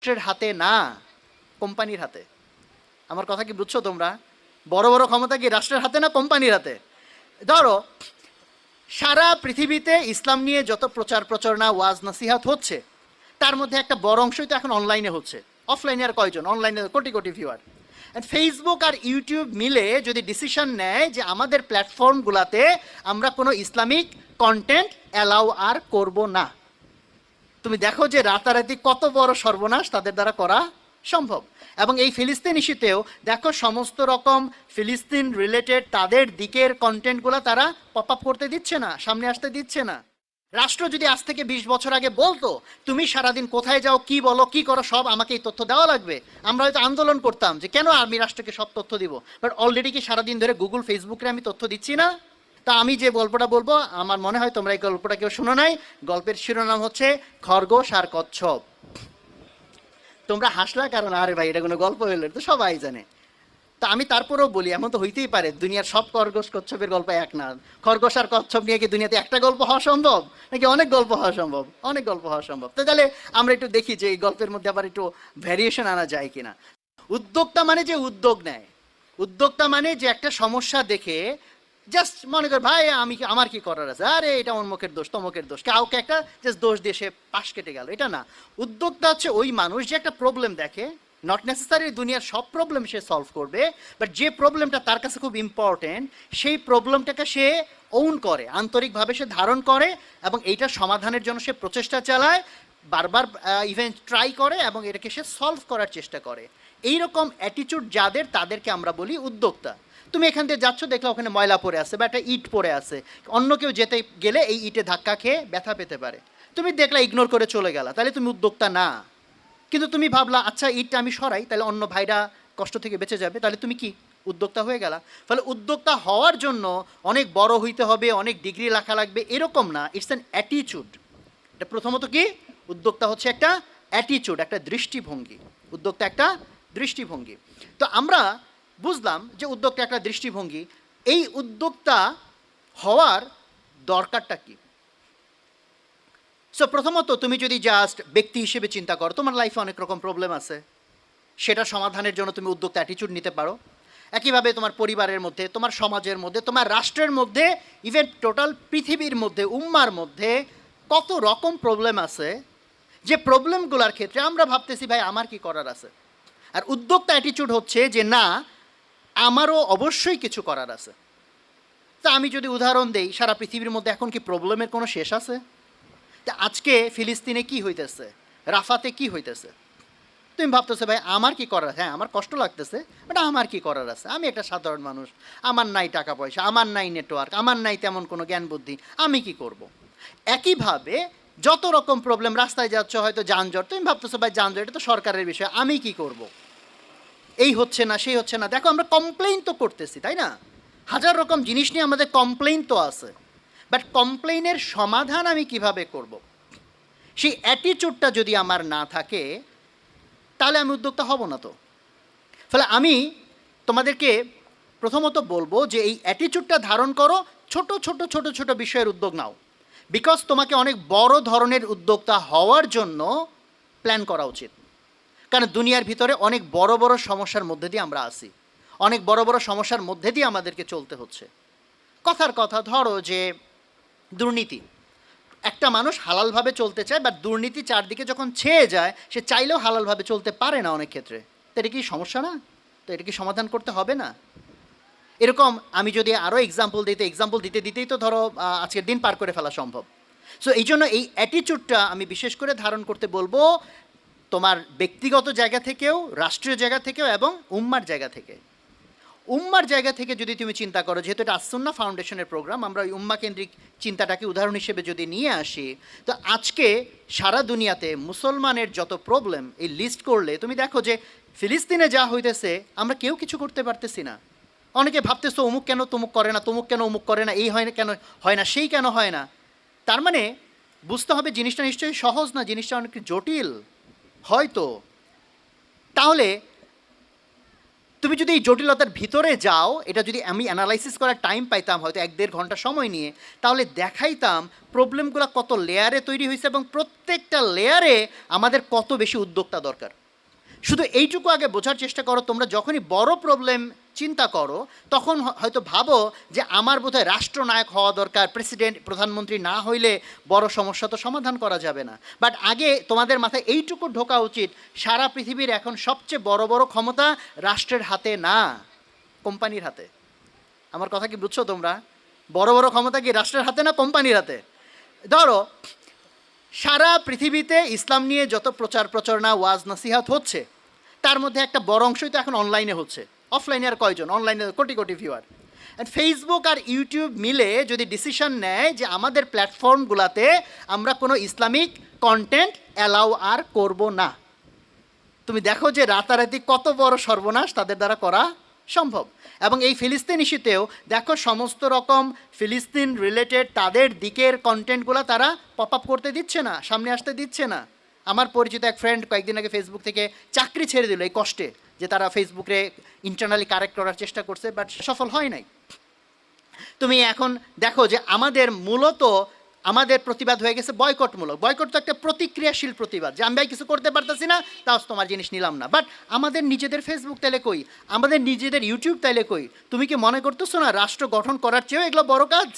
রাষ্ট্রের হাতে না, কোম্পানির হাতে। আমার কথা কি বুঝছো তোমরা? বড় বড় ক্ষমতা কি রাষ্ট্রের হাতে না কোম্পানির হাতে? ধরো সারা পৃথিবীতে ইসলাম নিয়ে যত প্রচার প্রচারণা ওয়াজ নাসিহাত হচ্ছে, তার মধ্যে একটা বড় অংশই তো এখন অনলাইনে হচ্ছে। অফলাইনে আর কয়জন? অনলাইনে কোটি কোটি ভিউয়ার। ফেসবুক আর ইউটিউব মিলে যদি ডিসিশন নেয় যে আমাদের প্ল্যাটফর্মগুলোতে আমরা কোনো ইসলামিক কন্টেন্ট অ্যালাউ আর করব না, তুমি দেখো যে রাতারাতি কত বড় সর্বনাশ তাদের দ্বারা করা সম্ভব। এবং এই ফিলিস্তিন ইস্যুতেও দেখো সমস্ত রকম ফিলিস্তিন রিলেটেড তাদের দিকের কন্টেন্টগুলো তারা পপ আপ করতে দিচ্ছে না, সামনে আসতে দিচ্ছে না। রাষ্ট্র যদি আজ থেকে 20 বছর আগে বলতো তুমি সারাদিন কোথায় যাও, কি বলো, কি করো, সব আমাকে এই তথ্য দেওয়া লাগবে, আমরা হয়তো আন্দোলন করতাম যে কেন আমি রাষ্ট্রকে সব তথ্য দিব। বাট অলরেডি কি সারাদিন ধরে গুগল ফেসবুকে আমি তথ্য দিচ্ছি না? তা আমি যে গল্পটা বলবো, আমার মনে হয় তোমরা এই গল্পটা কেউ শুনো নাই। গল্পের শিরোনাম হচ্ছে খরগোশ আর কচ্ছপ। তোমরা হাসলা কারণ আরে ভাই এটা কোনো গল্প হইলো, তো সবাই জানে। তা আমি তারপরেও বলি, এমন তো হইতেই পারে দুনিয়ার সব খরগোশ কচ্ছপের গল্প এক না। খরগোশ আর কচ্ছপ নিয়ে কি দুনিয়াতে একটা গল্প হওয়া সম্ভব, নাকি অনেক গল্প হওয়া সম্ভব? অনেক গল্প হওয়া সম্ভব। তো তাহলে আমরা একটু দেখি যে এই গল্পের মধ্যে আবার একটু ভ্যারিয়েশন আনা যায় কিনা। উদ্যোক্তা মানে যে উদ্যোগ নেয়, উদ্যোক্তা মানে যে একটা সমস্যা দেখে জাস্ট মনে কর ভাই আমি আমার কি করার আছে, আরে এটা অমুকের দোষ তমুকের দোষ, কাউকে একটা জাস্ট দোষ দিয়ে সে পাশ কেটে গেল, এটা না। উদ্যোক্তা হচ্ছে ওই মানুষ যে একটা প্রবলেম দেখে, নট নেসেসারি দুনিয়ার সব প্রবলেম সে সলভ করবে, বাট যে প্রবলেমটা তার কাছে খুব ইম্পর্টেন্ট সেই প্রবলেমটাকে সে ওন করে, আন্তরিকভাবে সে ধারণ করে এবং এইটা সমাধানের জন্য সে প্রচেষ্টা চালায়, বারবার ইভেন ট্রাই করে এবং এটাকে সে সলভ করার চেষ্টা করে। এইরকম অ্যাটিটিউড যাদের, তাদেরকে আমরা বলি উদ্যোক্তা। তুমি এখান থেকে যাচ্ছ, দেখলে ওখানে ময়লা পড়ে আছে বা একটা ইট পড়ে আছে, অন্য কেউ যেতে গেলে এই ইটে ধাক্কা খেয়ে ব্যথা পেতে পারে, তুমি দেখলা ইগনোর করে চলে গেলা, তাহলে তুমি উদ্যোক্তা না। কিন্তু তুমি ভাবলা আচ্ছা ইটটা আমি সরাই, তাহলে অন্য ভাইরা কষ্ট থেকে বেঁচে যাবে, তাহলে তুমি কি উদ্যোক্তা হয়ে গেলা। ফলে উদ্যোক্তা হওয়ার জন্য অনেক বড় হইতে হবে, অনেক ডিগ্রি লেখা লাগবে, এরকম না। It's an attitude. এটা প্রথমত কি, উদ্যোক্তা হচ্ছে একটা অ্যাটিটিউড, একটা দৃষ্টিভঙ্গি। উদ্যোক্তা একটা দৃষ্টিভঙ্গি। তো আমরা বুঝলাম যে উদ্যোক্তা একটা দৃষ্টিভঙ্গি। এই উদ্যোক্তা হওয়ার দরকারটা কি? সো প্রথমত তুমি যদি জাস্ট ব্যক্তি হিসেবে চিন্তা করো, তোমার লাইফে অনেক রকম প্রবলেম আছে, সেটা সমাধানের জন্য তুমি উদ্যোক্তা অ্যাটিটিউড নিতে পারো। একইভাবে তোমার পরিবারের মধ্যে, তোমার সমাজের মধ্যে, তোমার রাষ্ট্রের মধ্যে, ইভেন টোটাল পৃথিবীর মধ্যে, উম্মার মধ্যে কত রকম প্রবলেম আছে, যে প্রবলেমগুলোর ক্ষেত্রে আমরা ভাবতেছি ভাই আমার কি করার আছে। আর উদ্যোক্তা অ্যাটিটিউড হচ্ছে যে না, আমারও অবশ্যই কিছু করার আছে। তা আমি যদি উদাহরণ দেই, সারা পৃথিবীর মধ্যে এখন কি প্রবলেমের কোনো শেষ আছে? তা আজকে ফিলিস্তিনে কি হইতেছে, রাফাতে কি হইতেছে, তুমি ভাবতেছো ভাই আমার কি করার, হ্যাঁ আমার কষ্ট লাগতেছে, বাট আমার কি করার আছে, আমি একটা সাধারণ মানুষ, আমার নাই টাকা পয়সা, আমার নাই নেটওয়ার্ক, আমার নাই তেমন কোনো জ্ঞান বুদ্ধি, আমি কি করব। একইভাবে যত রকম প্রবলেম, রাস্তায় যাচ্ছ হয়তো যানজট, তুমি ভাবতেছো ভাই যানজট এটা তো সরকারের বিষয়, আমি কি করব। এই হচ্ছে না, সেই হচ্ছে না। দেখো আমরা কমপ্লেইন তো করতেছি, তাই না? হাজার রকম জিনিস নিয়ে আমাদের কমপ্লেইন তো আছে, বাট কমপ্লেইনের সমাধান আমি কিভাবে করব, সেই অ্যাটিটিউডটা যদি আমার না থাকে তাহলে আমি উদ্যোক্তা হব না। তো ফলে আমি তোমাদেরকে প্রথমত বলবো যে এই অ্যাটিটিউডটা ধারণ করো, ছোট ছোট ছোট ছোট বিষয়ের উদ্যোগ নাও। বিকজ তোমাকে অনেক বড় ধরনের উদ্যোক্তা হওয়ার জন্য প্ল্যান করা উচিত। কারণ দুনিয়ার ভিতরে অনেক বড় বড় সমস্যার মধ্যে দিয়ে আমরা আসি, অনেক বড় বড় সমস্যার মধ্যে দিয়ে আমাদেরকে চলতে হচ্ছে। কথার কথা, ধরো যে দুর্নীতি, একটা মানুষ হালালভাবে চলতে চায়, বাট দুর্নীতি চারদিকে যখন ছেয়ে যায় সে চাইলেও হালালভাবে চলতে পারে না অনেক ক্ষেত্রে। তো এটা কি সমস্যা না? তো এটা কি সমাধান করতে হবে না? এরকম আমি যদি আরও এক্সাম্পল দিতে দিতেই তো ধরো আজকের দিন পার করে ফেলা সম্ভব। সো এই জন্য এই অ্যাটিটিউডটা আমি বিশেষ করে ধারণ করতে বলবো, তোমার ব্যক্তিগত জায়গা থেকেও, রাষ্ট্রীয় জায়গা থেকেও এবং উম্মার জায়গা থেকে। উম্মার জায়গা থেকে যদি তুমি চিন্তা করো, যেহেতু এটা আসুন্নাহ ফাউন্ডেশনের প্রোগ্রাম, আমরা ওই উম্মা কেন্দ্রিক চিন্তাটাকে উদাহরণ হিসেবে যদি নিয়ে আসি, তো আজকে সারা দুনিয়াতে মুসলমানের যত প্রবলেম এই লিস্ট করলে তুমি দেখো যে ফিলিস্তিনে যা হইতেছে আমরা কেউ কিছু করতে পারতেছি না। অনেকে ভাবতেছো অমুক কেন তমুক করে না, তমুক কেন অমুক করে না, এই হয় না কেন হয় না, সেই কেন হয় না। তার মানে বুঝতে হবে জিনিসটা নিশ্চয়ই সহজ না, জিনিসটা অনেক জটিল হয়তো। তাহলে তুমি যদি এই জটিলতার ভিতরে যাও, এটা যদি আমি অ্যানালাইসিস করার টাইম পাইতাম হয়তো 1-1.5 ঘন্টা সময় নিয়ে, তাহলে দেখাইতাম প্রবলেমগুলো কত লেয়ারে তৈরি হয়েছে এবং প্রত্যেকটা লেয়ারে আমাদের কত বেশি উদ্যোক্তা দরকার। শুধু এইটুকু আগে বোঝার চেষ্টা করো, তোমরা যখনই বড় প্রবলেম চিন্তা করো তখন হয়তো ভাবো যে আমার বোধহয় রাষ্ট্রনায়ক হওয়া দরকার, প্রেসিডেন্ট প্রধানমন্ত্রী না হইলে বড় সমস্যা তো সমাধান করা যাবে না। বাট আগে তোমাদের মাথায় এইটুকু ঢোকা উচিত, সারা পৃথিবীর এখন সবচেয়ে বড় বড় ক্ষমতা রাষ্ট্রের হাতে না, কোম্পানির হাতে। আমার কথা কি বুঝছো তোমরা? বড় বড় ক্ষমতা কি রাষ্ট্রের হাতে না কোম্পানির হাতে? ধরো সারা পৃথিবীতে ইসলাম নিয়ে যত প্রচার প্রচারণা, ওয়াজ নসিহাত হচ্ছে, তার মধ্যে একটা বড় অংশই তো এখন অনলাইনে হচ্ছে। অফলাইনে আর কয়জন? অনলাইনে crore crore viewer. And Facebook আর ইউটিউব মিলে যদি ডিসিশন নেয় যে আমাদের প্ল্যাটফর্মগুলোতে আমরা কোনো ইসলামিক কন্টেন্ট অ্যালাউ আর করব না, তুমি দেখো যে রাতারাতি কত বড় সর্বনাশ তাদের দ্বারা করা সম্ভব। এবং এই ফিলিস্তিন ইস্যুতেও দেখো সমস্ত রকম ফিলিস্তিন রিলেটেড তাদের দিকের কন্টেন্টগুলো তারা পপ আপ করতে দিচ্ছে না, সামনে আসতে দিচ্ছে না। আমার পরিচিত এক ফ্রেন্ড কয়েকদিন আগে ফেসবুক থেকে চাকরি ছেড়ে দিল এই কষ্টে, যে তারা ফেসবুকে ইন্টারনালি কারেক্ট করার চেষ্টা করছে, বাট সফল হয় নাই। তুমি এখন দেখো যে আমাদের মূলত আমাদের প্রতিবাদ হয়ে গেছে বয়কটমূলক। বয়কট তো একটা প্রতিক্রিয়াশীল প্রতিবাদ, যে আমি ভাই কিছু করতে পারতেছি না, তাও তোমার জিনিস নিলাম না। বাট আমাদের নিজেদের ফেসবুক তাইলে কই, আমাদের নিজেদের ইউটিউব তাইলে কই? তুমি কি মনে করতেছো না রাষ্ট্র গঠন করার চেয়েও এগুলো বড় কাজ?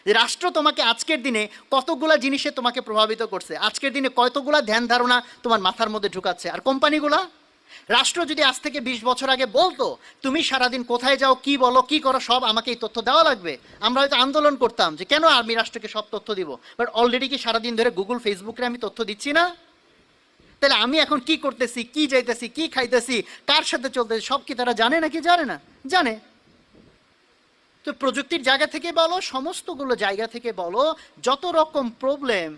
যে রাষ্ট্র তোমাকে আজকের দিনে কতগুলা জিনিসে তোমাকে প্রভাবিত করছে, আজকের দিনে কতগুলা ধ্যান ধারণা তোমার মাথার মধ্যে ঢুকাচ্ছে। আর কোম্পানিগুলা, রাষ্ট্র যদি আজ থেকে 20 বছর আগে বলতো তুমি সারাদিন কোথায় যাও, কি বলো, কি করো, সব আমাকে এই তথ্য দেওয়া লাগবে, আমরা হয়তো আন্দোলন করতাম যে কেন আমি রাষ্ট্রকে সব তথ্য দিব। বাট অলরেডি কি সারাদিন ধরে গুগল ফেসবুকে আমি তথ্য দিচ্ছি না? তাহলে আমি এখন কি করতেছি, কি যাইতেছি, কি খাইতেছি, কার সাথে চলতেছি, সব কি তারা জানে নাকি জানে না? জানে। তো প্রযুক্তির জায়গা থেকে বলো, সমস্তগুলো জায়গা থেকে বলো, যত রকম প্রবলেম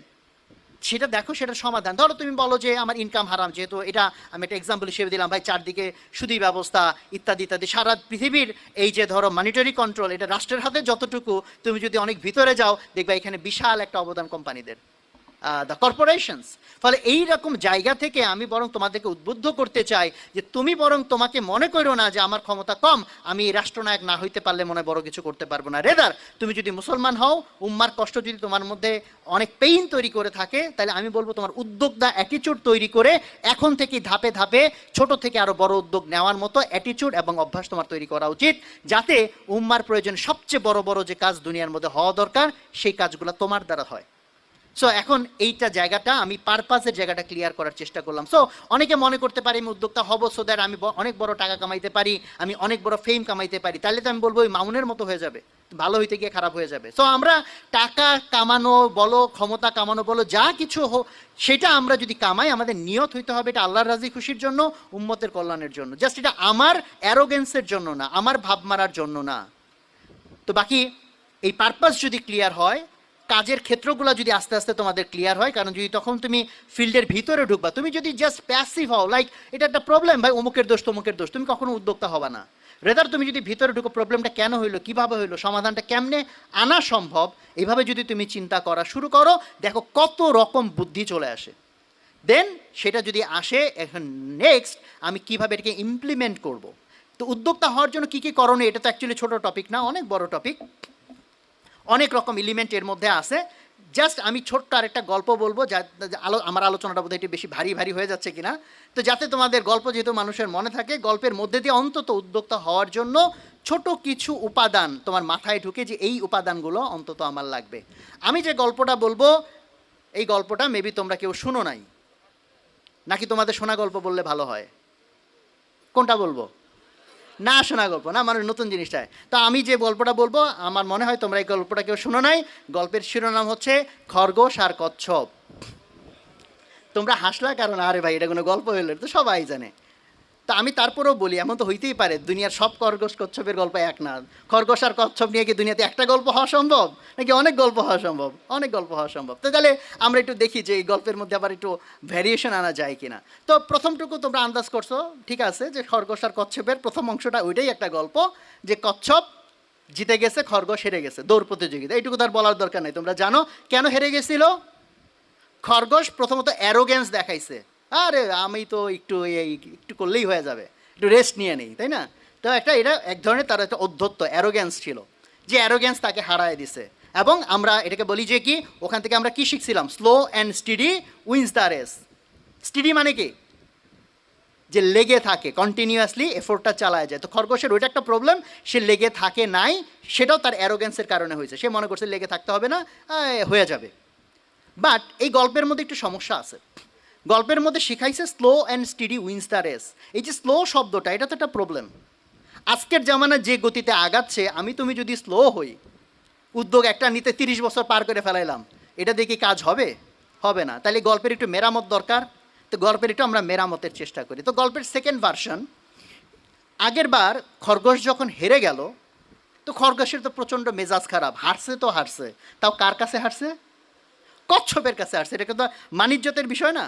সেটা দেখো, সেটা সমাধান। ধরো তুমি বলো যে আমার ইনকাম হারাম, যেহেতু এটা আমি একটা এক্সাম্পল হিসেবে দিলাম, ভাই চারদিকে সুদী ব্যবস্থা ইত্যাদি ইত্যাদি, সারা পৃথিবীর এই যে ধরো মনিটারি কন্ট্রোল, এটা রাষ্ট্রের হাতে যতটুকু, তুমি যদি অনেক ভিতরে যাও দেখবে এখানে বিশাল একটা অবদান কোম্পানিদের, দ্য কর্পোরেশনস। ফলে এই রকম জায়গা থেকে আমি বরং তোমাদেরকে উদ্বুদ্ধ করতে চাই যে তুমি বরং তোমাকে মনে করো না যে আমার ক্ষমতা কম, আমি রাষ্ট্রনায়ক না হইতে পারলে মনে বড় কিছু করতে পারবো না। রেদার তুমি যদি মুসলমান হও, উম্মার কষ্ট যদি তোমার মধ্যে অনেক পেইন তৈরি করে থাকে, তাহলে আমি বলবো তোমার উদ্যোক্তা অ্যাটিচিউড তৈরি করে এখন থেকে ধাপে ধাপে ছোট থেকে আরো বড় উদ্যোগ নেওয়ার মতো অ্যাটিচিউড এবং অভ্যাস তোমার তৈরি করা উচিত, যাতে উম্মার প্রয়োজন সবচেয়ে বড় বড় যে কাজ দুনিয়ার মধ্যে হওয়া দরকার সেই কাজগুলো তোমার দ্বারা হয়। সো এখন এইটা জায়গাটা আমি পারপাসের জায়গাটা ক্লিয়ার করার চেষ্টা করলাম। সো অনেকে মনে করতে পারি আমি উদ্যোক্তা হব সো দ্যাট আমি অনেক বড় টাকা কামাইতে পারি, আমি অনেক বড় ফেম কামাইতে পারি, তাহলে তো আমি বলবো ওই মামুনের মতো হয়ে যাবে, ভালো হইতে গিয়ে খারাপ হয়ে যাবে। সো আমরা টাকা কামানো বলো, ক্ষমতা কামানো বলো, যা কিছু হোক সেটা আমরা যদি কামাই, আমাদের নিয়ত হইতে হবে এটা আল্লাহর রাজি খুশির জন্য, উম্মতের কল্যাণের জন্য। জাস্ট এটা আমার অ্যারোগেন্সের জন্য না, আমার ভাব মারার জন্য না। তো বাকি এই পারপাস যদি ক্লিয়ার হয়, কাজের ক্ষেত্রগুলো যদি আস্তে আস্তে তোমাদের ক্লিয়ার হয়, কারণ যদি তখন তুমি ফিল্ডের ভিতরে ঢুকবা, তুমি যদি জাস্ট প্যাসিভ হও, লাইক এটা একটা প্রবলেম ভাই, অমুকের দোষ তমুকের দোষ, তুমি কখনো উদ্যোক্তা হবা না। রেদার তুমি যদি ভিতরে ঢুকো, প্রবলেমটা কেন হইলো, কিভাবে হইলো, সমাধানটা কেমনে আনা সম্ভব, এইভাবে যদি তুমি চিন্তা করা শুরু করো, দেখো কত রকম বুদ্ধি চলে আসে। দেন সেটা যদি আসে, এখন নেক্সট আমি কিভাবে এটাকে ইমপ্লিমেন্ট করব। তো উদ্যোক্তা হওয়ার জন্য কী কী করণীয়, এটা তো অ্যাকচুয়ালি ছোটো টপিক না, অনেক বড় টপিক, অনেক রকম এলিমেন্ট এর মধ্যে আছে। জাস্ট আমি ছোট্ট আরেকটা গল্প বলবো, যা আমার আলোচনাটা বোধহয় একটু বেশি ভারী ভারী হয়ে যাচ্ছে কিনা, তো যাতে তোমাদের গল্প যেহেতু মানুষের মনে থাকে, গল্পের মধ্যে দিয়ে অন্তত উদ্যোক্তা হওয়ার জন্য ছোট কিছু উপাদান তোমার মাথায় ঢুকে যে এই উপাদানগুলো অন্তত আমার লাগবে। আমি যে গল্পটা বলবো এই গল্পটা মেবি তোমরা কেউ শুনো নাই, নাকি তোমাদের শোনা গল্প বললে ভালো হয়? কোনটা বলবো? না শোনা গল্প না, মানে নতুন জিনিসটায়। তো আমি যে গল্পটা বলবো আমার মনে হয় তোমরা এই গল্পটা কেউ শোনো নাই। গল্পের শিরোনাম হচ্ছে খরগোশ আর কচ্ছপ। তোমরা হাসলা কারণ আরে ভাই এটা কোনো গল্প হইলো, তো সবাই জানে। তা আমি তারপরেও বলি, এমন তো হইতেই পারে দুনিয়ার সব খরগোশ কচ্ছপের গল্প এক না। খরগোশ আর কচ্ছপ নিয়ে কি দুনিয়াতে একটা গল্প হওয়া সম্ভব, নাকি অনেক গল্প হওয়া সম্ভব? অনেক গল্প হওয়া সম্ভব। তো তাহলে আমরা একটু দেখি যে এই গল্পের মধ্যে আবার একটু ভ্যারিয়েশন আনা যায় কিনা। তো প্রথমটুকু তোমরা আন্দাজ করছো, ঠিক আছে, যে খরগোশ আর কচ্ছপের প্রথম অংশটা ওইটাই একটা গল্প, যে কচ্ছপ জিতে গেছে, খরগোশ হেরে গেছে দৌড় প্রতিযোগিতা। এইটুকু তার বলার দরকার নেই, তোমরা জানো কেন হেরে গেছিল। খরগোশ প্রথমত অ্যারোগেন্স দেখাইছে, আরে আমি তো একটু করলেই হয়ে যাবে, একটু রেস্ট নিয়ে নেই, তাই না? তো এটা এক ধরনের তার একটা অধ্যত্ত অ্যারোগ্যান্স ছিল, যে অ্যারোগ্যান্স তাকে হারায় দিছে। এবং আমরা এটাকে বলি যে কি, ওখান থেকে আমরা কি শিখছিলাম, slow and steady wins the race. Steady মানে কি, যে লেগে থাকে, কন্টিনিউয়াসলি এফোর্টটা চালায় যায়। তো খরগোশের ওইটা একটা প্রবলেম, সে লেগে থাকে নাই, সেটাও তার অ্যারোগ্যান্সের কারণে হয়েছে। সে মনে করছে লেগে থাকতে হবে না, হয়ে যাবে। বাট এই গল্পের মধ্যে একটু সমস্যা আছে। গল্পের মধ্যে শিখাইছে slow and steady wins the race. এই যে স্লো শব্দটা, এটা তো একটা প্রবলেম। আজকের জামানা যে গতিতে আগাচ্ছে, আমি তুমি যদি স্লো হই, উদ্যোগ একটা নিতে 30 বছর পার করে ফেলাইলাম, এটা দিয়ে কি কাজ হবে? হবে না। তাহলে গল্পের একটু মেরামত দরকার। তো গল্পের একটু আমরা মেরামতের চেষ্টা করি। তো গল্পের সেকেন্ড ভার্সন, আগের বার খরগোশ যখন হেরে গেল, তো খরগোশের তো প্রচণ্ড মেজাজ খারাপ, হারছে তো হারছে, তাও কার কাছে হারছে? কচ্ছপের কাছে হারছে। এটা কিন্তু মানিজ্যতের বিষয় না?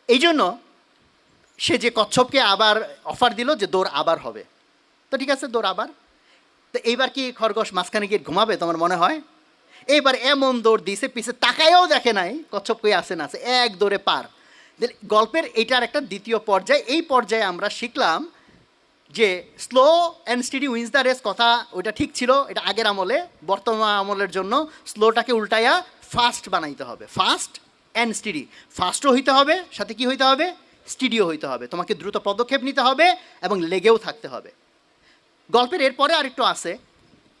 এই জন্য সে যে কচ্ছপকে আবার অফার দিল যে দৌড় আবার হবে। তো ঠিক আছে, দৌড় আবার। তো এইবার কি খরগোশ মাঝখানে গিয়ে ঘুমাবে তোমার মনে হয়? এইবার এমন দৌড় দিয়েছে, পিছে তাকায়ও দেখে নাই কচ্ছপ কই আসে না আছে, এক দৌড়ে পার। গল্পের এইটার একটা দ্বিতীয় পর্যায়ে, এই পর্যায়ে আমরা শিখলাম যে slow and steady wins the race কথা ওইটা ঠিক ছিল, এটা আগের আমলে। বর্তমান আমলের জন্য স্লোটাকে উল্টাইয়া ফাস্ট বানাইতে হবে। ফাস্ট অ্যান্ড স্টিডি, ফাস্টও হইতে হবে, সাথে কি হইতে হবে, স্টিডিও হইতে হবে। তোমাকে দ্রুত পদক্ষেপ নিতে হবে এবং লেগেও থাকতে হবে। গল্পের এরপরে আরেকটু আছে,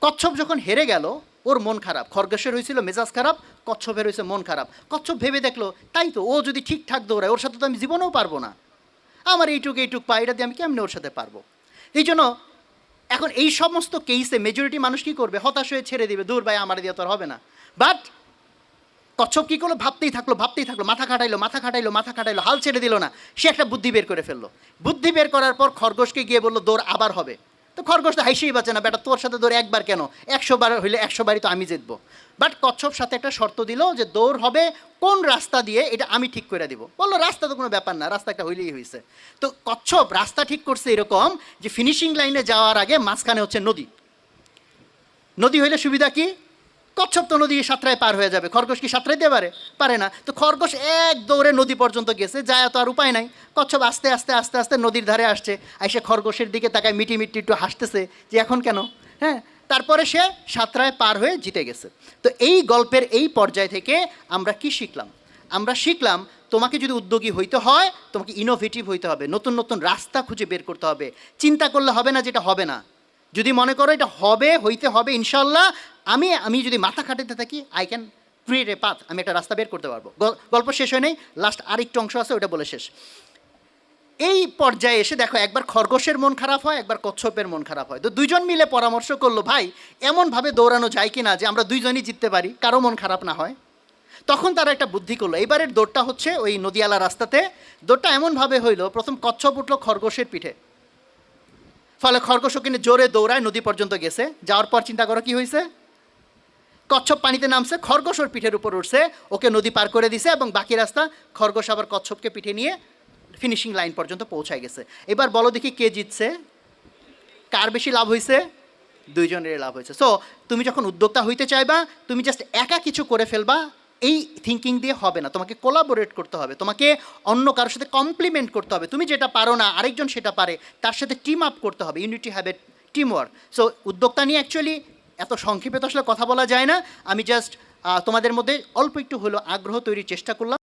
কচ্ছপ যখন হেরে গেল, ওর মন খারাপ। খরগোশের হয়েছিল মেজাজ খারাপ, কচ্ছপের হয়েছে মন খারাপ। কচ্ছপ ভেবে দেখলো, তাই তো, ও যদি ঠিকঠাক দৌড়ায়, ওর সাথে তো আমি জীবনেও পারবো না। আমার এইটুক পাই, এটা দিয়ে আমি কেমনি ওর সাথে পারবো? এই জন্য এখন এই সমস্ত কেসে মেজরিটি মানুষ কী করবে, হতাশ হয়ে ছেড়ে দিবে, দূর ভাই আমার দিয়ে তো আর হবে না। বাট কচ্ছপ কী করলো, ভাবতেই থাকলো, মাথা খাটাইলো, হাল ছেড়ে দিল না। সে একটা বুদ্ধি বের করে ফেললো। বুদ্ধি বের করার পর খরগোশকে গিয়ে বললো দৌড় আবার হবে। তো খরগোশ তো হাইসেই বাঁচে না, বেটা তোর সাথে দৌড় একবার কেন, 100 বার হইলে 100 বারই তো আমি জিতবো। বাট কচ্ছপ সাথে একটা শর্ত দিল যে দৌড় হবে কোন রাস্তা দিয়ে, এটা আমি ঠিক করে দিব। বললো রাস্তা তো কোনো ব্যাপার না, রাস্তা একটা হইলেই হয়েছে। তো কচ্ছপ রাস্তা ঠিক করছে এরকম যে ফিনিশিং লাইনে যাওয়ার আগে মাঝখানে হচ্ছে নদী। নদী হইলে সুবিধা কি, কচ্ছপ তো নদী সাঁতরায় পার হয়ে যাবে, খরগোশ কি সাঁতরাইতে পারে না। তো খরগোশ এক দৌড়ে নদী পর্যন্ত গেছে, যায় তো আর উপায় নাই। কচ্ছপ আস্তে আস্তে নদীর ধারে আসছে, এসে খরগোশের দিকে তাকায় মিটি একটু হাসতেছে যে এখন কেন, হ্যাঁ। তারপরে সে সাঁতরায় পার হয়ে জিতে গেছে। তো এই গল্পের এই পর্যায় থেকে আমরা কি শিখলাম? আমরা শিখলাম তোমাকে যদি উদ্যোগী হইতে হয়, তোমাকে ইনোভেটিভ হইতে হবে, নতুন নতুন রাস্তা খুঁজে বের করতে হবে। চিন্তা করলে হবে না যেটা হবে না। যদি মনে করো এটা হইতে হবে ইনশাল্লাহ, আমি যদি মাথা খাটাতে থাকি, I can create a path, আমি একটা রাস্তা বের করতে পারবো। গল্প শেষ হয় নেই, লাস্ট আরেকটু অংশ আছে, ওটা বলে শেষ। এই পর্যায়ে এসে দেখো, একবার খরগোশের মন খারাপ হয়, একবার কচ্ছপের মন খারাপ হয়। তো দুইজন মিলে পরামর্শ করলো, ভাই এমনভাবে দৌড়ানো যায় কি না যে আমরা দুইজনই জিততে পারি, কারো মন খারাপ না হয়। তখন তারা একটা বুদ্ধি করলো, এবারের দৌড়টা হচ্ছে ওই নদীয়ালা রাস্তাতে। দৌড়টা এমনভাবে হইলো, প্রথম কচ্ছপ উঠলো খরগোশের পিঠে, ফলে খরগোশ ওখানে জোরে দৌড়ায়, নদী পর্যন্ত গেছে। যাওয়ার পর চিন্তা করো কি হয়েছে, কচ্ছপ পানিতে নামছে, খরগোশ ওর পিঠের উপর উঠছে, ওকে নদী পার করে দিছে, এবং বাকি রাস্তা খরগোশ আবার কচ্ছপকে পিঠে নিয়ে ফিনিশিং লাইন পর্যন্ত পৌঁছায় গেছে। এবার বলো দেখি কে জিতছে, কার বেশি লাভ হয়েছে? দুইজনেরই লাভ হয়েছে। সো তুমি যখন উদ্যোক্তা হইতে চাইবা, তুমি জাস্ট একা কিছু করে ফেলবা, এই থিঙ্কিং দিয়ে হবে না। তোমাকে কোলাবোরেট করতে হবে, তোমাকে অন্য কারোর সাথে কমপ্লিমেন্ট করতে হবে। তুমি যেটা পারো না, আরেকজন সেটা পারে, তার সাথে টিম আপ করতে হবে। Unity have a team work. So উদ্যোক্তা নিয়ে অ্যাকচুয়ালি এত সংক্ষেপে তো আসলে কথা বলা যায় না। আমি জাস্ট তোমাদের মধ্যে অল্প একটু হলো আগ্রহ তৈরির চেষ্টা করলাম।